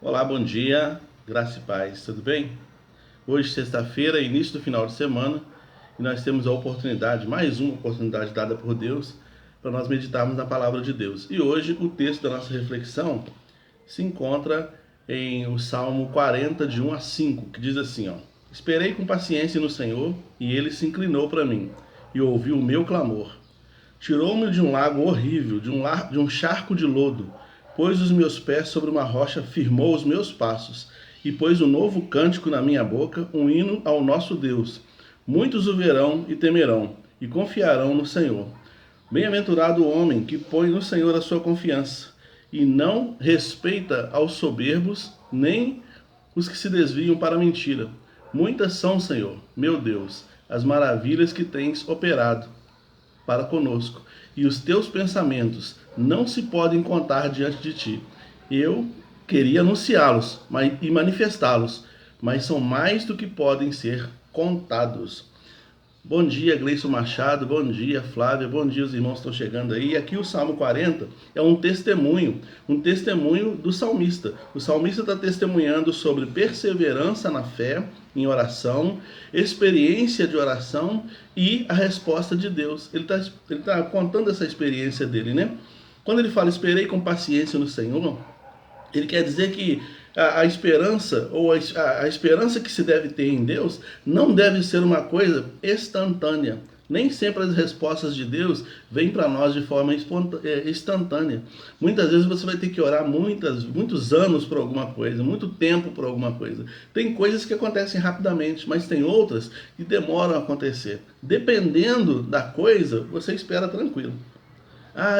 Olá, bom dia, graça e paz, tudo bem? Hoje, sexta-feira, início do final de semana, e nós temos a oportunidade, mais uma oportunidade dada por Deus, para nós meditarmos na palavra de Deus. E hoje, o texto da nossa reflexão se encontra em o Salmo 40, de 1 a 5, que diz assim, ó: Esperei com paciência no Senhor, e ele se inclinou para mim, e ouviu o meu clamor. Tirou-me de um lago horrível, de um charco de lodo, pôs os meus pés sobre uma rocha, firmou os meus passos, e pôs um novo cântico na minha boca, um hino ao nosso Deus. Muitos o verão e temerão, e confiarão no Senhor. Bem-aventurado o homem que põe no Senhor a sua confiança, e não respeita aos soberbos, nem os que se desviam para a mentira. Muitas são, Senhor, meu Deus, as maravilhas que tens operado para conosco, e os teus pensamentos não se podem contar diante de ti. Eu queria anunciá-los e manifestá-los, mas são mais do que podem ser contados. Bom dia, Gleison Machado, bom dia, Flávia, bom dia, os irmãos estão chegando aí. E aqui o Salmo 40 é um testemunho do salmista. O salmista está testemunhando sobre perseverança na fé, em oração, experiência de oração e a resposta de Deus. Ele tá contando essa experiência dele, né? Quando ele fala, esperei com paciência no Senhor, ele quer dizer que a esperança, ou a esperança que se deve ter em Deus, não deve ser uma coisa instantânea. Nem sempre as respostas de Deus vêm para nós de forma instantânea. Muitas vezes você vai ter que orar muitos anos por alguma coisa, muito tempo por alguma coisa. Tem coisas que acontecem rapidamente, mas tem outras que demoram a acontecer. Dependendo da coisa, você espera tranquilo.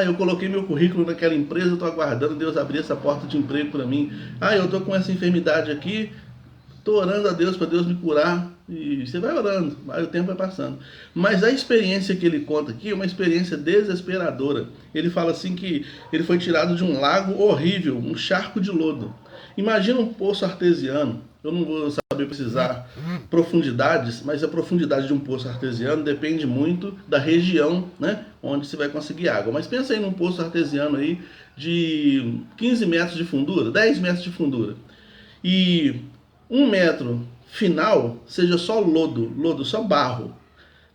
Eu coloquei meu currículo naquela empresa, eu estou aguardando Deus abrir essa porta de emprego para mim. Eu estou com essa enfermidade aqui, estou orando a Deus para Deus me curar. E você vai orando, aí o tempo vai passando. Mas a experiência que ele conta aqui é uma experiência desesperadora. Ele fala assim que ele foi tirado de um lago horrível, um charco de lodo. Imagina um poço artesiano. Eu não vou saber precisar profundidades, mas a profundidade de um poço artesiano depende muito da região, né, onde você vai conseguir água. Mas pensa aí num poço artesiano aí de 15 metros de fundura, 10 metros de fundura. E 1 metro final seja só lodo, só barro.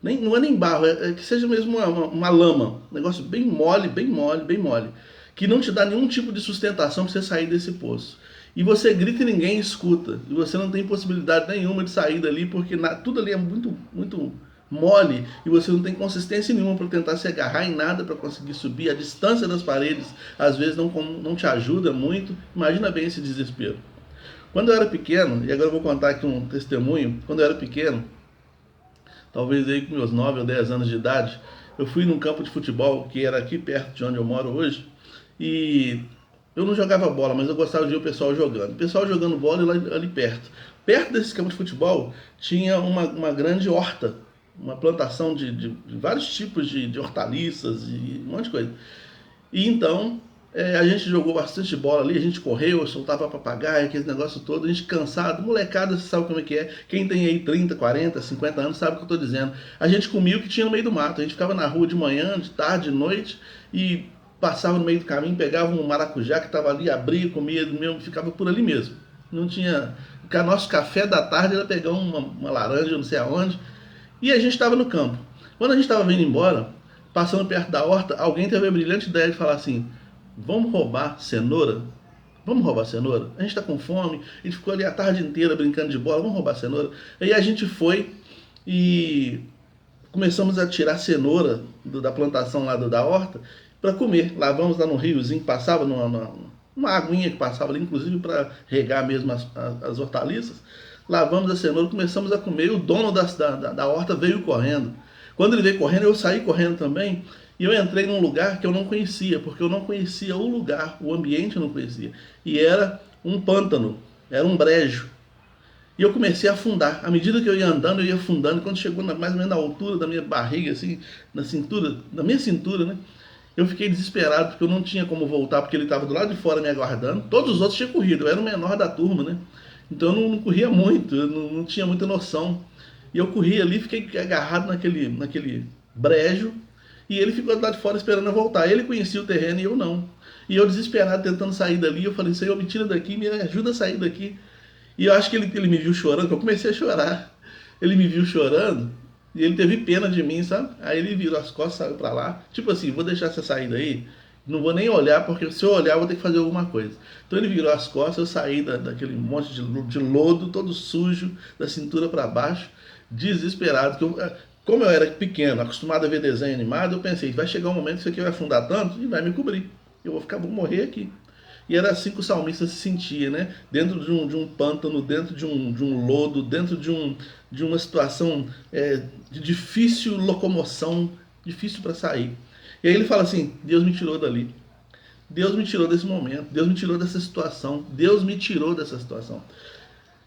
Não é nem barro, é que seja mesmo uma lama. Um negócio bem mole, bem mole, bem mole. Que não te dá nenhum tipo de sustentação para você sair desse poço. E você grita e ninguém escuta. E você não tem possibilidade nenhuma de sair dali, porque tudo ali é muito, muito mole e você não tem consistência nenhuma para tentar se agarrar em nada para conseguir subir. A distância das paredes às vezes não te ajuda muito. Imagina bem esse desespero. Quando eu era pequeno, e agora eu vou contar aqui um testemunho, quando eu era pequeno, talvez aí com meus 9 ou 10 anos de idade, eu fui num campo de futebol que era aqui perto de onde eu moro hoje, e eu não jogava bola, mas eu gostava de ver o pessoal jogando. O pessoal jogando bola ali perto. Perto desse campo de futebol tinha uma grande horta, uma plantação de vários tipos de hortaliças e um monte de coisa. E então a gente jogou bastante bola ali, a gente correu, soltava papagaio, aquele negócio todo, a gente cansado, molecada, você sabe como é que é. Quem tem aí 30, 40, 50 anos sabe o que eu estou dizendo. A gente comia o que tinha no meio do mato, a gente ficava na rua de manhã, de tarde, de noite e passava no meio do caminho, pegava um maracujá que estava ali, abria, comia, ficava por ali mesmo. Não tinha. O nosso café da tarde era pegar uma laranja, não sei aonde, e a gente estava no campo. Quando a gente estava vindo embora, passando perto da horta, alguém teve a brilhante ideia de falar assim: vamos roubar cenoura? Vamos roubar cenoura? A gente está com fome, a gente ficou ali a tarde inteira brincando de bola, vamos roubar cenoura? Aí a gente foi e começamos a tirar cenoura da plantação lá da horta para comer. Lavamos lá no riozinho, passava numa aguinha que passava ali, inclusive para regar mesmo as hortaliças. Lavamos a cenoura, começamos a comer, e o dono da horta veio correndo. Quando ele veio correndo, eu saí correndo também, e eu entrei num lugar que eu não conhecia, porque eu não conhecia o lugar, o ambiente eu não conhecia. E era um pântano, era um brejo. E eu comecei a afundar. À medida que eu ia andando, eu ia afundando. Quando chegou mais ou menos na altura da minha barriga, assim, na minha cintura, né? Eu fiquei desesperado, porque eu não tinha como voltar, porque ele estava do lado de fora me aguardando. Todos os outros tinham corrido, eu era o menor da turma, né? Então eu não corria muito, eu não tinha muita noção. E eu corri ali, fiquei agarrado naquele brejo, e ele ficou do lado de fora esperando eu voltar. Ele conhecia o terreno e eu não. E eu desesperado tentando sair dali, eu falei, Senhor, me tira daqui, me ajuda a sair daqui. E eu acho que ele me viu chorando, que eu comecei a chorar. Ele me viu chorando e ele teve pena de mim, sabe? Aí ele virou as costas, saiu pra lá. Tipo assim, vou deixar você sair daí, não vou nem olhar, porque se eu olhar eu vou ter que fazer alguma coisa. Então ele virou as costas, eu saí daquele monte de lodo, todo sujo, da cintura para baixo, desesperado. Como eu era pequeno, acostumado a ver desenho animado, eu pensei, vai chegar um momento que isso aqui vai afundar tanto e vai me cobrir. Eu vou morrer aqui. E era assim que o salmista se sentia, né? Dentro de um pântano, dentro de um lodo, dentro de uma situação de difícil locomoção, difícil para sair. E aí ele fala assim, Deus me tirou dali. Deus me tirou desse momento, Deus me tirou dessa situação, Deus me tirou dessa situação.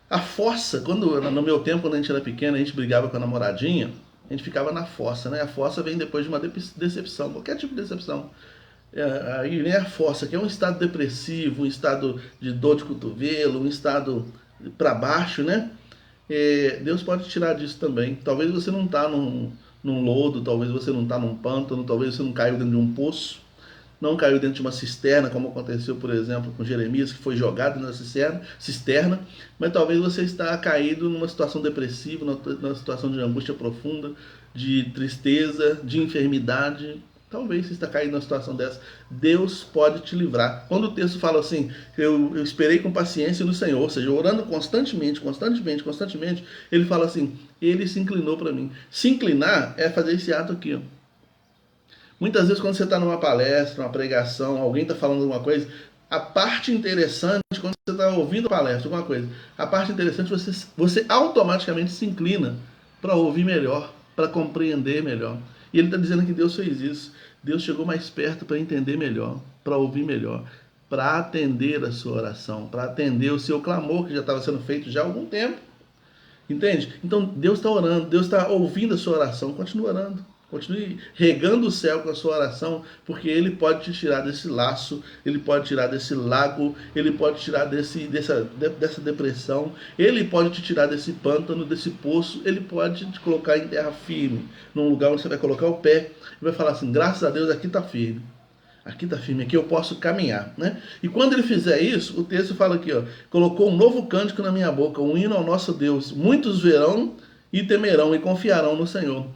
A fossa, no meu tempo, quando a gente era pequeno, a gente brigava com a namoradinha, a gente ficava na fossa, né? A fossa vem depois de uma decepção, qualquer tipo de decepção. Aí vem a fossa, que é um estado depressivo, um estado de dor de cotovelo, um estado para baixo, né? Deus pode tirar disso também. Talvez você não está num lodo, talvez você não está num pântano, talvez você não caiu dentro de um poço, não caiu dentro de uma cisterna, como aconteceu, por exemplo, com Jeremias, que foi jogado na cisterna, mas talvez você está caído numa situação depressiva, numa situação de angústia profunda, de tristeza, de enfermidade. Talvez você está caindo numa situação dessa. Deus pode te livrar. Quando o texto fala assim, eu esperei com paciência no Senhor, ou seja, orando constantemente, ele fala assim, ele se inclinou para mim. Se inclinar é fazer esse ato aqui, ó. Muitas vezes quando você está numa palestra, uma pregação, alguém está falando alguma coisa, a parte interessante, quando você está ouvindo a palestra, alguma coisa, a parte interessante, você automaticamente se inclina para ouvir melhor, para compreender melhor. E ele está dizendo que Deus fez isso. Deus chegou mais perto para entender melhor, para ouvir melhor, para atender a sua oração, para atender o seu clamor que já estava sendo feito já há algum tempo. Entende? Então Deus está orando, Deus está ouvindo a sua oração, continue orando. Continue regando o céu com a sua oração, porque Ele pode te tirar desse laço, Ele pode tirar desse lago, Ele pode tirar dessa depressão, Ele pode te tirar desse pântano, desse poço, Ele pode te colocar em terra firme, num lugar onde você vai colocar o pé e vai falar assim, graças a Deus aqui está firme. Aqui está firme, aqui eu posso caminhar, né? E quando ele fizer isso, o texto fala aqui, ó, colocou um novo cântico na minha boca, um hino ao nosso Deus. Muitos verão e temerão e confiarão no Senhor.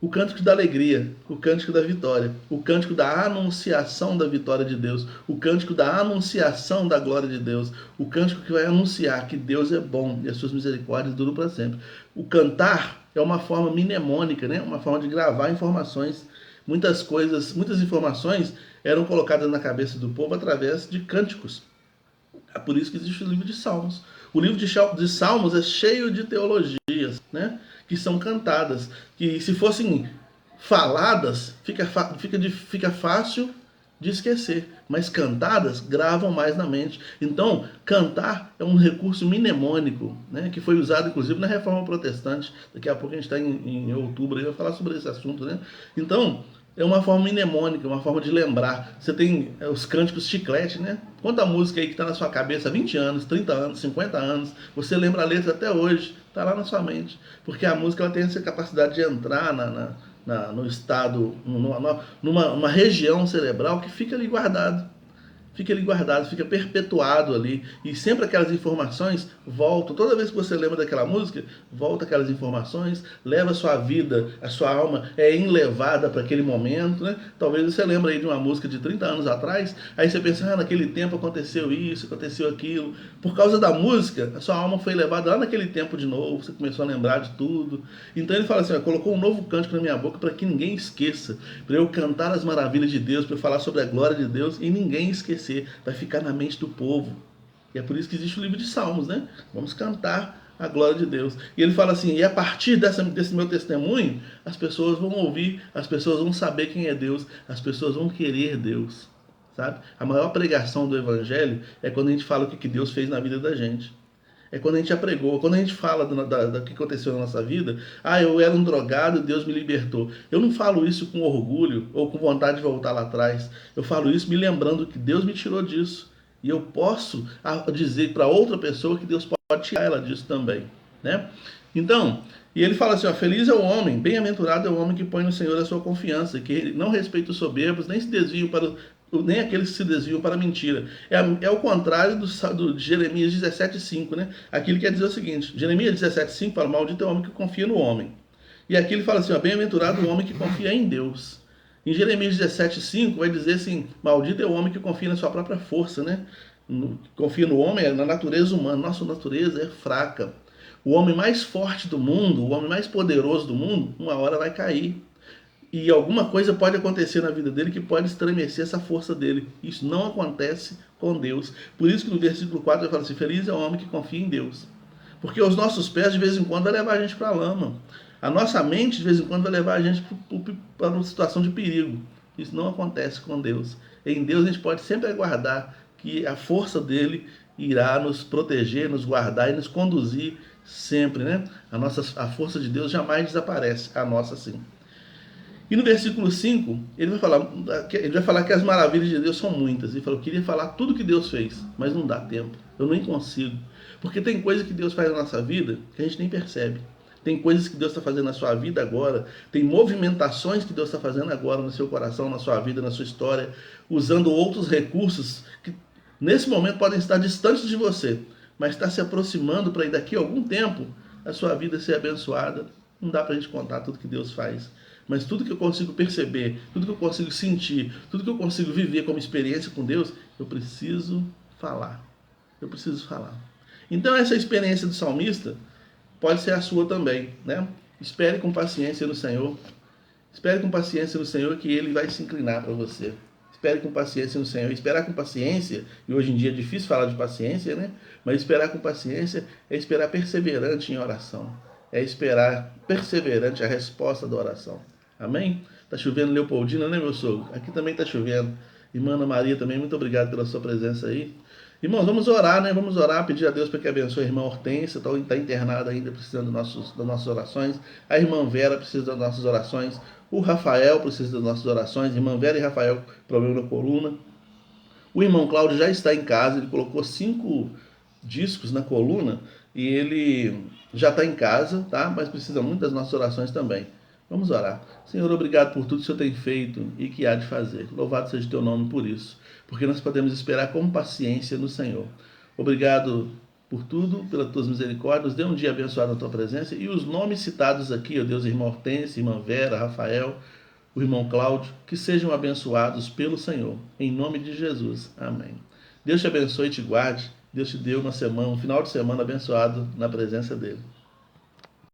O cântico da alegria, o cântico da vitória, o cântico da anunciação da vitória de Deus, o cântico da anunciação da glória de Deus, o cântico que vai anunciar que Deus é bom e as suas misericórdias duram para sempre. O cantar é uma forma mnemônica, né? Uma forma de gravar informações. Muitas informações eram colocadas na cabeça do povo através de cânticos. É por isso que existe o livro de Salmos. O livro de Salmos é cheio de teologias, né? Que são cantadas, que se fossem faladas, fica fácil de esquecer, mas cantadas gravam mais na mente. Então, cantar é um recurso mnemônico, né, que foi usado inclusive na Reforma Protestante. Daqui a pouco a gente está em outubro e vai falar sobre esse assunto, né? Então, é uma forma mnemônica, uma forma de lembrar. Você tem os cânticos chiclete, né? Quanta música aí que está na sua cabeça há 20 anos, 30 anos, 50 anos, você lembra a letra até hoje, está lá na sua mente. Porque a música ela tem essa capacidade de entrar no estado, numa região cerebral que fica ali guardado. Fica perpetuado ali. E sempre aquelas informações voltam. Toda vez que você lembra daquela música, volta aquelas informações, leva a sua vida, a sua alma é enlevada para aquele momento, né? Talvez você lembre aí de uma música de 30 anos atrás, aí você pensa, naquele tempo aconteceu isso, aconteceu aquilo. Por causa da música, a sua alma foi levada lá naquele tempo de novo, você começou a lembrar de tudo. Então ele fala assim, colocou um novo cântico na minha boca para que ninguém esqueça, para eu cantar as maravilhas de Deus, para eu falar sobre a glória de Deus e ninguém esquecer. Vai ficar na mente do povo. E é por isso que existe o livro de Salmos, né? Vamos cantar a glória de Deus. E ele fala assim, e a partir desse meu testemunho, as pessoas vão ouvir, as pessoas vão saber quem é Deus, as pessoas vão querer Deus, sabe? A maior pregação do evangelho é quando a gente fala o que Deus fez na vida da gente. É quando a gente apregou, quando a gente fala do que aconteceu na nossa vida, eu era um drogado, Deus me libertou. Eu não falo isso com orgulho ou com vontade de voltar lá atrás. Eu falo isso me lembrando que Deus me tirou disso. E eu posso dizer para outra pessoa que Deus pode tirar ela disso também, né? Então, e ele fala assim, feliz é o homem, bem-aventurado é o homem que põe no Senhor a sua confiança, que não respeita os soberbos, nem se desvia para nem aqueles que se desviam para a mentira. É o contrário de Jeremias 17,5, né? Aqui ele quer dizer o seguinte: Jeremias 17,5 fala: maldito é o homem que confia no homem. E aqui ele fala assim: bem-aventurado o homem que confia em Deus. Em Jeremias 17,5 vai dizer assim: maldito é o homem que confia na sua própria força, né? Confia no homem, na natureza humana. Nossa natureza é fraca. O homem mais forte do mundo, o homem mais poderoso do mundo, uma hora vai cair. E alguma coisa pode acontecer na vida dele que pode estremecer essa força dele. Isso não acontece com Deus. Por isso que no versículo 4 ele fala assim: feliz é o homem que confia em Deus. Porque os nossos pés de vez em quando vai levar a gente para a lama. A nossa mente de vez em quando vai levar a gente para uma situação de perigo. Isso não acontece com Deus. Em Deus a gente pode sempre aguardar que a força dele irá nos proteger, nos guardar e nos conduzir sempre, né? A força de Deus jamais desaparece, a nossa sim. E no versículo 5, ele vai falar que as maravilhas de Deus são muitas. Ele falou: eu queria falar tudo que Deus fez, mas não dá tempo. Eu nem consigo. Porque tem coisas que Deus faz na nossa vida que a gente nem percebe. Tem coisas que Deus está fazendo na sua vida agora. Tem movimentações que Deus está fazendo agora no seu coração, na sua vida, na sua história, usando outros recursos que nesse momento podem estar distantes de você, mas está se aproximando para daqui a algum tempo a sua vida ser abençoada. Não dá para a gente contar tudo que Deus faz. Mas tudo que eu consigo perceber, tudo que eu consigo sentir, tudo que eu consigo viver como experiência com Deus, eu preciso falar. Eu preciso falar. Então essa experiência do salmista pode ser a sua também, né? Espere com paciência no Senhor. Espere com paciência no Senhor que Ele vai se inclinar para você. Espere com paciência no Senhor. Esperar com paciência, e hoje em dia é difícil falar de paciência, né? Mas esperar com paciência é esperar perseverante em oração. É esperar perseverante a resposta da oração. Amém? Tá chovendo Leopoldina, né, meu sogro? Aqui também tá chovendo. Irmã Ana Maria também, muito obrigado pela sua presença aí. Irmãos, vamos orar, né? Vamos orar, pedir a Deus para que abençoe a irmã Hortência, está internada ainda, precisando das nossas orações. A irmã Vera precisa das nossas orações. O Rafael precisa das nossas orações. Irmã Vera e Rafael, problema na coluna. O irmão Cláudio já está em casa, ele colocou 5 discos na coluna e ele já está em casa, tá? Mas precisa muito das nossas orações também. Vamos orar. Senhor, obrigado por tudo que o Senhor tem feito e que há de fazer. Louvado seja o teu nome por isso, porque nós podemos esperar com paciência no Senhor. Obrigado por tudo, pelas tuas misericórdias. Dê um dia abençoado na tua presença. E os nomes citados aqui, ó Deus, irmã Hortência, irmã Vera, Rafael, o irmão Cláudio, que sejam abençoados pelo Senhor. Em nome de Jesus. Amém. Deus te abençoe e te guarde. Deus te dê uma semana, um final de semana abençoado na presença dele.